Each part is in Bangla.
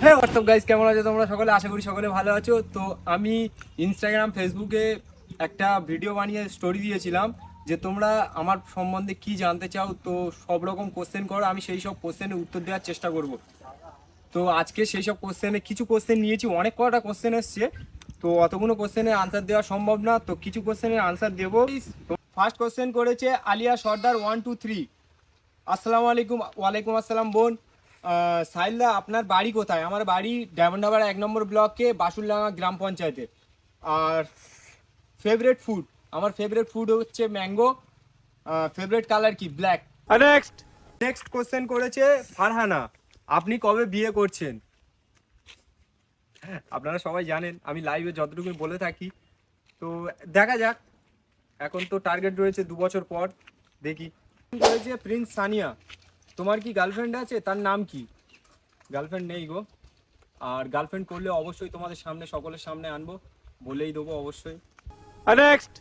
হ্যাঁ হোয়াটসঅ্যাপ গাইস, কেমন আছো তোমরা সকলে? আশা করি সকলে ভালো আছো। তো আমি ইনস্টাগ্রাম ফেসবুকে একটা ভিডিও বানিয়ে স্টোরি দিয়েছিলাম যে তোমরা আমার সম্বন্ধে কি জানতে চাও, তো সব রকম কোশ্চেন করো, আমি সেই সব কোশ্চেনের উত্তর দেওয়ার চেষ্টা করব। তো আজকে সেই সব কোশ্চেনে কিছু কোশ্চেন নিয়েছি, অনেক কটা কোশ্চেন এসছে, তো অতগুলো কোশ্চেনের আনসার দেওয়া সম্ভব না, তো কিছু কোশ্চেনের আনসার দেবো। ফার্স্ট কোশ্চেন করেছে আলিয়া সর্দার 1 2 3। আসসালামু আলাইকুম। ওয়ালাইকুম আসসালাম বোন। সাইলদা, আপনার বাড়ি কোথায়? আমার বাড়ি ডায়মন্ডহাবড়া 1 নম্বর ব্লকে বাসুরডাঙ্গা গ্রাম পঞ্চায়েতে। আর ফেভারিট ফুড, আমার ফেভারিট ফুড হচ্ছে ম্যাঙ্গো। ফেভারিট কালার কি? ব্ল্যাক। নেক্সট নেক্সট কোশ্চেন করেছে ফারহানা, আপনি কবে বিয়ে করছেন? আপনারা সবাই জানেন আমি লাইভে যতটুকু বলে থাকি, তো দেখা যাক। এখন তো টার্গেট রয়েছে 2 বছর পর, দেখি। করেছে প্রিন্স সানিয়া, তোমার কি গার্লফ্রেন্ড আছে? তার নাম কি? গার্লফ্রেন্ড নেই গো। আর গার্লফ্রেন্ড করলে অবশ্যই তোমাদের সামনে, সকলের সামনে আনবো, বলেই দেবো অবশ্যই। নেক্সট।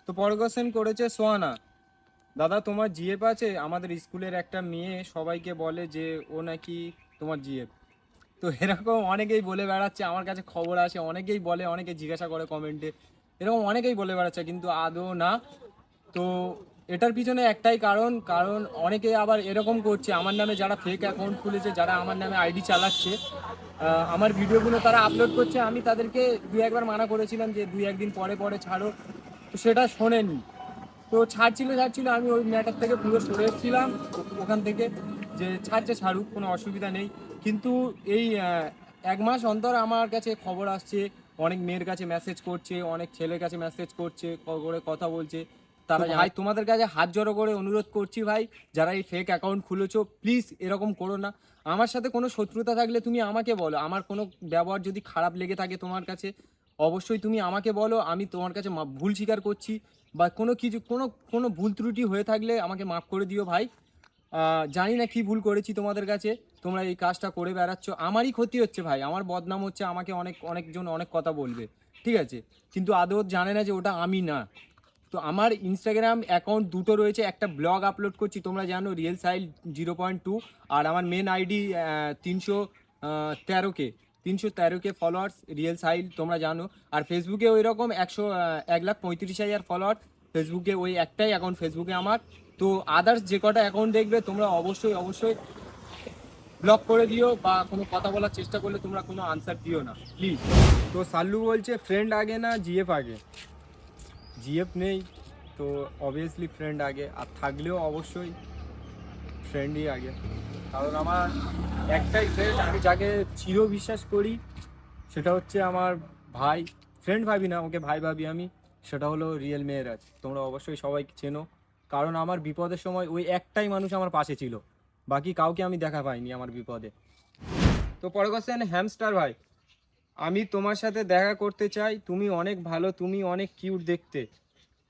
তো পরের কোশ্চেন করেছে সোহানা, দাদা তোমার জিএফ আছে? আমাদের স্কুলের একটা মেয়ে সবাইকে বলে যে ও নাকি তোমার জিএফ। তো এরকম অনেকেই বলে বেড়াচ্ছে, আমার কাছে খবর আসে, অনেকেই বলে, অনেকে জিজ্ঞাসা করে কমেন্টে, এরকম অনেকেই বলে বেড়াচ্ছে, কিন্তু আদৌ না। তো এটার পিছনে একটাই কারণ, কারণ অনেকে আবার এরকম করছে আমার নামে, যারা ফেক অ্যাকাউন্ট খুলেছে, যারা আমার নামে আইডি চালাচ্ছে, আমার ভিডিওগুলো তারা আপলোড করছে। আমি তাদেরকে 2 একবার মানা করেছিলাম যে 2 1 দিন পরে পরে ছাড়ো, তো সেটা শোনেনি। তো ছাড়ছিল, আমি ওই ম্যাটার থেকে পুরো সরে এসেছিলাম ওখান থেকে, যে ছাড়ছে ছাড়ুক, কোনো অসুবিধা নেই। কিন্তু এই 1 মাস অন্তর আমার কাছে খবর আসছে, অনেক মেয়ের কাছে মেসেজ করছে, অনেক ছেলের কাছে মেসেজ করছে, করে কথা বলছে। তারা ভাই তোমাদের কাছে হাত জড়ো করে অনুরোধ করছি ভাই, যারা এই ফেক অ্যাকাউন্ট খুলেছো প্লিজ এরকম করো না। আমার সাথে কোনো শত্রুতা থাকলে তুমি আমাকে বলো, আমার কোনো ব্যবহার যদি খারাপ লেগে থাকে তোমার কাছে, অবশ্যই তুমি আমাকে বলো, আমি তোমার কাছে ভুল স্বীকার করছি, বা কোনো কিছু কোনো কোনো ভুল ত্রুটি হয়ে থাকলে আমাকে মাফ করে দিও ভাই। জানি না কি ভুল করেছি তোমাদের কাছে, তোমরা এই কাজটা করে বেড়াচ্ছ, আমারই ক্ষতি হচ্ছে ভাই, আমার বদনাম হচ্ছে, আমাকে অনেকজন অনেক কথা বলবে, ঠিক আছে? কিন্তু আদৌ জানে না যে ওটা আমি না। তো আমার ইনস্টাগ্রাম অ্যাকাউন্ট দুটো রয়েছে, একটা ব্লগ আপলোড করছি তোমরা জানো, রিয়েল সাইল 0.2, আর আমার main ID 313K followers, real সাইল, তোমরা জানো। আর ফেসবুকে ওই রকম 1,35,000 ফলোয়ার, ফেসবুকে ওই একটাই অ্যাকাউন্ট ফেসবুকে আমার। তো আদার্স যে কটা অ্যাকাউন্ট দেখবে তোমরা অবশ্যই অবশ্যই ব্লক করে দিও, বা কোনো কথা বলার চেষ্টা করলে তোমরা কোনো আনসার দিও না প্লিজ। তো সাল্লু বলছে ফ্রেন্ড আগে না জিএফ আগে? জিএফ নেই, তো অবভিয়াসলি ফ্রেন্ড আগে, আর থাকলেও অবশ্যই ফ্রেন্ডই আগে। কারণ আমার একটাই ফ্রেন্ড, আমি যাকে চির বিশ্বাস করি, সেটা হচ্ছে আমার ভাই। ফ্রেন্ড ভাবি না, ওকে ভাই ভাবি আমি, সেটা হলো রিয়েল মেয়েরাজ। তোমরা অবশ্যই সবাই চেনো, কারণ আমার বিপদের সময় ওই একটাই মানুষ আমার পাশে ছিল, বাকি কাউকে আমি দেখা পাইনি আমার বিপদে। তো পরে কোশ্চেন হ্যামস্টার ভাই, আমি তোমার সাথে দেখা করতে চাই, তুমি অনেক ভালো, তুমি অনেক কিউট দেখতে,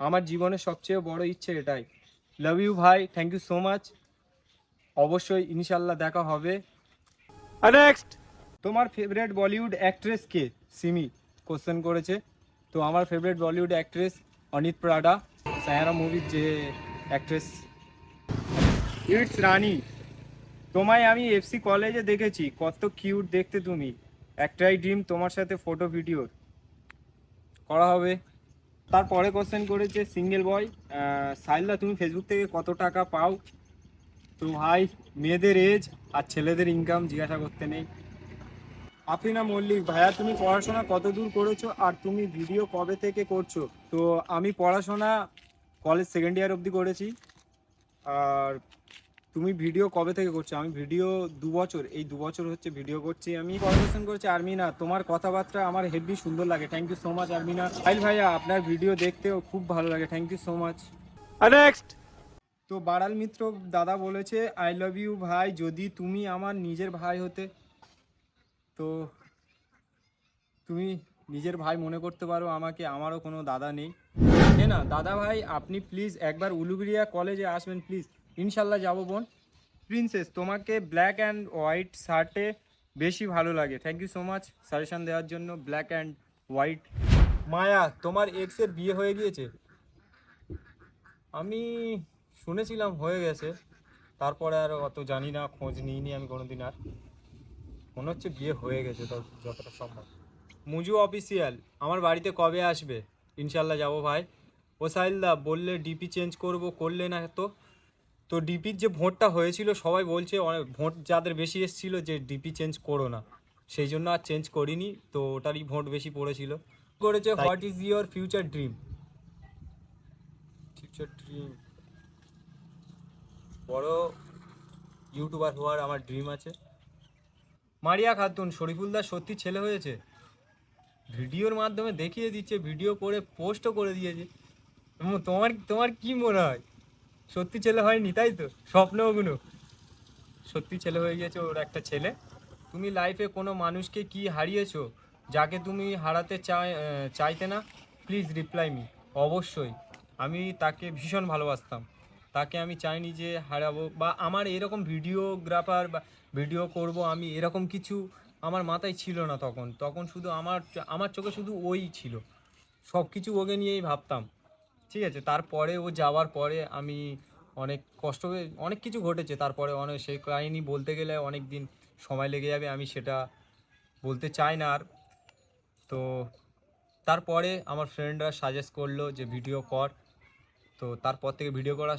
আমার জীবনের সবচেয়ে বড় ইচ্ছে এটাই। লাভ ইউ ভাই, থ্যাংক ইউ সো মাচ। অবশ্যই ইনশাল্লাহ দেখা হবে। নেক্সট। তোমার ফেভারিট বলিউড অ্যাক্ট্রেস কে? সিমি কোশ্চেন করেছে। তো আমার favourite Bollywood actress Anit Prada, Saiyaara মুভির যে অ্যাক্ট্রেস। ইটস রানী, তোমায় আমি এফসি কলেজে দেখেছি, কত কিউট দেখতে তুমি, একটাই ড্রিম তোমার সাথে ফটো ভিডিও করা হবে। তারপরে কোশ্চেন করেছে সিঙ্গেল বয়, সাইলদা তুমি ফেসবুক থেকে কত টাকা পাও? তো ভাই, মেয়েদের এজ আর ছেলেদের ইনকাম জিজ্ঞাসা করতে নেই। আফরিনা মল্লিক, ভাইয়া তুমি পড়াশোনা কত দূর করেছো, আর তুমি ভিডিও কবে থেকে করছো? তো আমি পড়াশোনা কলেজ সেকেন্ড ইয়ার অবধি করেছি। আর তুমি ভিডিও কবে থেকে করছো? আমি ভিডিও 2 বছর, এই 2 বছর হচ্ছে ভিডিও করছি আমি। পড়াশোনা করেছি। আর্মিনা, তোমার কথাবার্তা আমার হেভি সুন্দর লাগে, thank you so much Armina. সাইল ভাইয়া, আপনার ভিডিও দেখতেও খুব ভালো লাগে, thank you so much. Next. তো বাড়াল মিত্র দাদা বলেছে আই লাভ ইউ ভাই, যদি তুমি আমার নিজের ভাই হতে। তো তুমি নিজের ভাই মনে করতে পারো আমাকে, আমারও কোনো দাদা নেই। হ্যাঁ না দাদা ভাই, আপনি প্লিজ একবার উলুবেড়িয়া কলেজে আসবেন প্লিজ। ইনশাল্লাহ যাবো বোন। প্রিন্সেস, তোমাকে ব্ল্যাক অ্যান্ড হোয়াইট শার্টে বেশি ভালো লাগে, thank you so much suggestion দেওয়ার জন্য। Black and white. মায়া, তোমার এক্সের বিয়ে হয়ে গিয়েছে? আমি শুনেছিলাম হয়ে গেছে, তারপরে আর অত জানি না, খোঁজ নিইনি আমি কোনোদিন আর। মনে হচ্ছে বিয়ে হয়ে গেছে যতটা সম্ভব। মুজু অফিসিয়াল, আমার বাড়িতে কবে আসবে? ইনশাল্লাহ যাবো ভাই। ও সাহিলদা বললে ডিপি চেঞ্জ করলে না তো? তো ডিপির যে ভোটটা হয়েছিল সবাই বলছে অনেক ভোট যাদের বেশি এসেছিলো যে ডিপি চেঞ্জ করো না, সেই জন্য আর চেঞ্জ করিনি, তো ওটারই ভোট বেশি পড়েছিল। করেছে what is your future dream? বড় ইউটিউবার হওয়ার আমার ড্রিম আছে। মারিয়া খাতুন, শরীফুলদার সত্যি ছেলে হয়েছে? ভিডিওর মাধ্যমে দেখিয়ে দিচ্ছে, ভিডিও করে পোস্টও করে দিয়েছে। তোমার তোমার কি মনে হয় সত্যি ছেলে হয়নি, তাই তো? স্বপ্নগুলো সত্যি ছেলে হয়ে গেছে, ওর একটা ছেলে। তুমি লাইফে কোনো মানুষকে কি হারিয়েছো যাকে তুমি হারাতে চাইতে না? Please reply me. অবশ্যই, আমি তাকে ভীষণ ভালোবাসতাম, তাকে আমি চাইনি যে হারাবো বা আমার এরকম ভিডিওগ্রাফার বা ভিডিও করব আমি এরকম কিছু আমার মাথায় ছিল না তখন। তখন শুধু আমার চোখে শুধু ওই ছিল, সব কিছু ওকে নিয়েই ভাবতাম। ঠিক আছে, তারপরে ও যাওয়ার পরে আমি অনেক কষ্ট অনেক কিছু ঘটেছে, তারপরে অনেক সেই কাহিনি বলতে গেলে অনেক দিন সময় লেগে যাবে, আমি সেটা বলতে চাই না আর। তো তারপরে আমার ফ্রেন্ডরা সাজেস্ট করলো যে ভিডিও কর, তো তারপর থেকে ভিডিও করা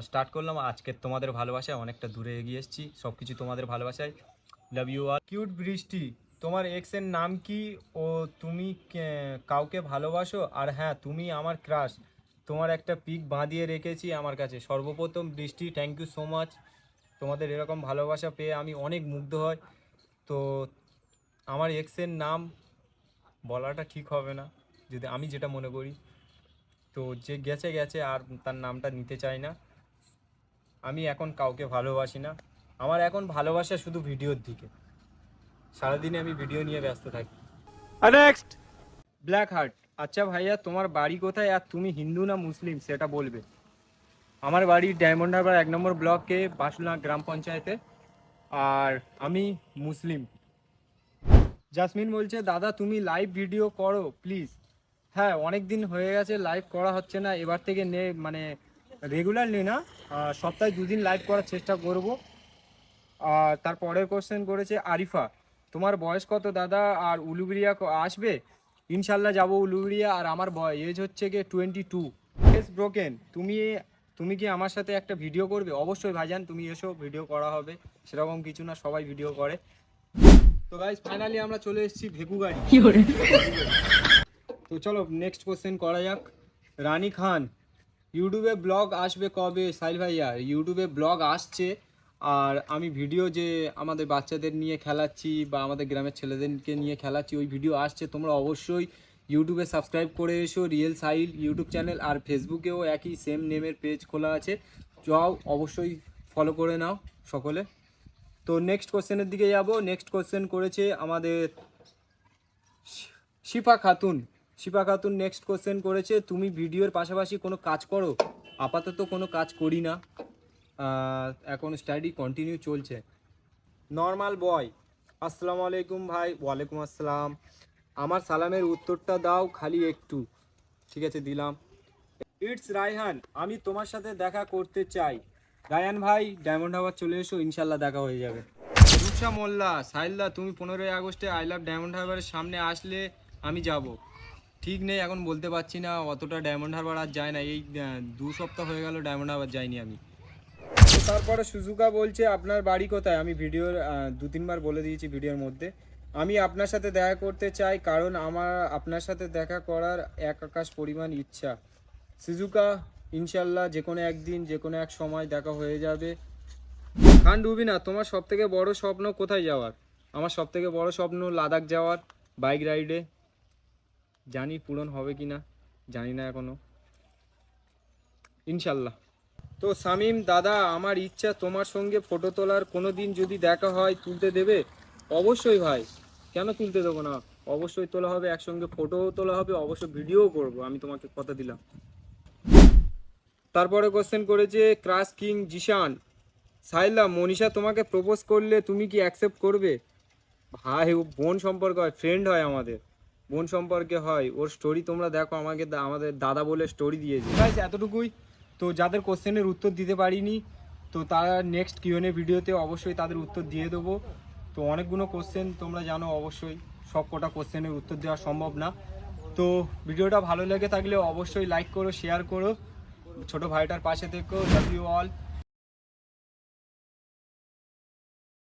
স্টার্ট করলাম। আজকে তোমাদের ভালোবাসায় অনেকটা দূরে এগিয়ে এসেছি, সব কিছু তোমাদের ভালোবাসায়। Love you R. কিউট বৃষ্টি, তোমার এক্সের নাম কি ও তুমি কাউকে ভালোবাসো? আর হ্যাঁ, তুমি আমার ক্রাশ, তোমার একটা পিক বাঁধিয়ে রেখেছি আমার কাছে। সর্বপ্রথম বৃষ্টি, থ্যাংক ইউ সো মাচ। তোমাদের এরকম ভালোবাসা পেয়ে আমি অনেক মুগ্ধ হই। তো আমার এক্সের নাম বলাটা ঠিক হবে না, যদি আমি যেটা মনে করি। তো যে গেছে গেছে, আর তার নামটা নিতে চাই না। আমি এখন কাউকে ভালোবাসি না, আমার এখন ভালোবাসা শুধু ভিডিওর দিকে। সারাদিনে আমি ভিডিও নিয়ে ব্যস্ত থাকি। নেক্সট, ব্ল্যাক হার্ট, আচ্ছা ভাইয়া তোমার বাড়ি কোথায় আর তুমি হিন্দু না মুসলিম সেটা বলবে? আমার বাড়ি ডায়মন্ড হারবার 1 নম্বর ব্লকে, বাসুলা গ্রাম পঞ্চায়েতে, আর আমি মুসলিম। জাসমিন বলছে দাদা তুমি লাইভ ভিডিও করো প্লিজ। হ্যাঁ, অনেক দিন হয়ে গেছে লাইভ করা হচ্ছে না, এবার থেকে মানে রেগুলারলি না, সপ্তাহে 2 দিন লাইভ করার চেষ্টা করব। আর তারপরের কোশ্চেন করেছে আরিফা, তোমার বয়স কত দাদা আর উলুবেড়িয়া আসবে? ইনশাল্লাহ যাব উলুবেড়িয়া, আর আমার এজ হচ্ছে গিয়ে 22। এস ব্রোকেন, তুমি কি আমার সাথে একটা ভিডিও করবে? অবশ্যই ভাইজান, তুমি এসো, ভিডিও করা হবে, সেরকম কিছু না, সবাই ভিডিও করে। তো গাইস ফাইনালি আমরা চলে এসেছি ভেকুগাড়ি। তো চলো নেক্সট কোশ্চেন করা যাক। রানী খান, ইউটিউবে ব্লগ আসবে কবে? সাহিল ভাইয়া, ইউটিউবে ব্লগ আসছে, আর আমি ভিডিও যে আমাদের বাচ্চাদের নিয়ে খেলাচ্ছি বা আমাদের গ্রামের ছেলেদেরকে নিয়ে খেলাচ্ছি ওই ভিডিও আসছে। তোমরা অবশ্যই ইউটিউবে সাবস্ক্রাইব করে এসো, রিয়েল সাহিল ইউটিউব চ্যানেল, আর ফেসবুকেও একই সেম নেমের পেজ খোলা আছে, যাও অবশ্যই ফলো করে নাও সকলে। তো নেক্সট কোশ্চেনের দিকে যাব। নেক্সট কোশ্চেন করেছে আমাদের শিফা খাতুন। শিফা খাতুন নেক্সট কোশ্চেন করেছে, তুমি ভিডিওর পাশাপাশি কোনো কাজ করো? আপাতত কোনো কাজ করি না, এখন স্টাডি কন্টিনিউ চলছে। নর্মাল বয়, আসসালামু আলাইকুম ভাই। ওয়ালাইকুম আসসালাম। আমার সালামের উত্তরটা দাও খালি একটু। ঠিক আছে, দিলাম। ইটস রায়হান, আমি তোমার সাথে দেখা করতে চাই। রায়হান ভাই ডায়মন্ড হারবার চলে এসো, ইনশাল্লাহ দেখা হয়ে যাবে। রুকসা মোল্লা, সাহিলদা তুমি 15ই আগস্টে আই লাভ ডায়মন্ড হারবারের সামনে আসলে আমি যাব। ঠিক নেই, এখন বলতে পারছি না, অতটা ডায়মন্ড হারবার আর যায় না, এই 2 সপ্তাহ হয়ে গেল ডায়মন্ড হারবার যাইনি আমি। তো তারপরে সুজুকা বলছে আপনার বাড়ি কোথায়? আমি ভিডিওর 2-3 বার বলে দিয়েছি ভিডিওর মধ্যে। আমি আপনার সাথে দেখা করতে চাই, কারণ আমার আপনার সাথে দেখা করার এক আকাশ পরিমাণ ইচ্ছা। সুজুকা, ইনশাল্লাহ যে কোনো একদিন যে কোনো এক সময় দেখা হয়ে যাবে। খান রুবিনা, তোমার সবথেকে বড় স্বপ্ন কোথায় যাওয়ার? আমার সবথেকে বড় স্বপ্ন লাদাখ যাওয়ার, বাইক রাইডে। জানি পূরণ হবে কি না, জানি না এখনো, ইনশাল্লাহ। তো শামীম দাদা, আমার ইচ্ছা তোমার সঙ্গে ফটো তোলার, কোনো দিন যদি দেখা হয় তুলতে দেবে? অবশ্যই ভাই, কেন তুলতে দেবো না, অবশ্যই তোলা হবে, একসঙ্গে ফটোও তোলা হবে, অবশ্যই ভিডিও করব, আমি তোমাকে কথা দিলাম। তারপরে কোশ্চেন করেছে ক্রাশ কিং জিশান, সাহিলা মনীষা তোমাকে প্রপোজ করলে তুমি কি অ্যাকসেপ্ট করবে? ভাই ও বোন সম্পর্কে হয়, ফ্রেন্ড হয়, আমাদের বোন সম্পর্কে হয়, ওর স্টোরি তোমরা দেখো, আমাকে আমাদের দাদা বলে স্টোরি দিয়েছে। গাইস এতটুকুই। তো যাদের কোশ্চেনের উত্তর দিতে পারিনি, তো তারা নেক্সট কিউএনএ ভিডিওতে অবশ্যই তাদের উত্তর দিয়ে দেবো। তো অনেকগুলো কোশ্চেন তোমরা জানো অবশ্যই, সব কটা কোশ্চেনের উত্তর দেওয়া সম্ভব না। তো ভিডিওটা ভালো লেগে থাকলে অবশ্যই লাইক করো, শেয়ার করো, ছোট ভাইটার পাশে থেকো। Love you all.